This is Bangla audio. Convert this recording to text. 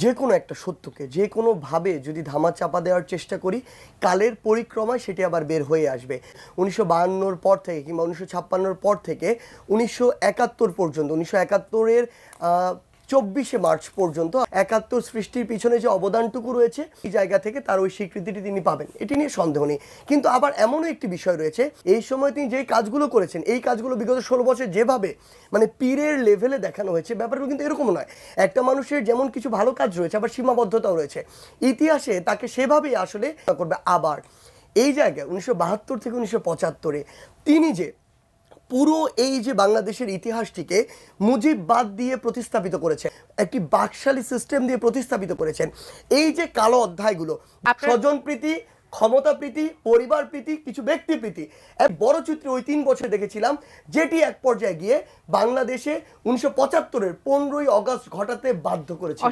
যে কোনো একটা সত্যকে যে কোনোভাবে যদি ধামাচাপা দেওয়ার চেষ্টা করি, কালের পরিক্রমায় সেটি আবার বের হয়ে আসবে। 1952 পর থেকে কিংবা 1956 পর থেকে 1971 পর্যন্ত, 1971-এর 24শে মার্চ পর্যন্ত 71 সৃষ্টির পিছনে যে অবদানটুকু রয়েছে, এই জায়গা থেকে তার ওই স্বীকৃতিটি তিনি পাবেন, এটি নিয়ে সন্দেহ নেই। কিন্তু আবার এমনও একটি বিষয় রয়েছে, এই সময় তিনি যেই কাজগুলো করেছেন, এই কাজগুলো বিগত 16 বছর যেভাবে মানে পীরের লেভেলে দেখানো হয়েছে, ব্যাপারগুলো কিন্তু এরকম নয়। একটা মানুষের যেমন কিছু ভালো কাজ রয়েছে, আবার সীমাবদ্ধতাও রয়েছে। ইতিহাসে তাকে সেভাবেই আসলে করবে। আবার এই জায়গায় 1972 থেকে 1975-এ তিনি যে পুরো এই যে বাংলাদেশের ইতিহাসটিকে মুজিববাদ দিয়ে প্রতিস্থাপিত করেছেন, একটি বাকশালী সিস্টেম দিয়ে প্রতিস্থাপিত করেছেন। এই যে কালো অধ্যায়গুলো, স্বজনপ্রীতি, ক্ষমতাপ্রীতি, পরিবার প্রীতি, কিছু ব্যক্তি প্রীতি, এক বড় চিত্র ওই 3 বছর দেখেছিলাম, যেটি এক পর্যায়ে গিয়ে বাংলাদেশে 1975-এর 15ই অগস্ট ঘটাতে বাধ্য করেছে।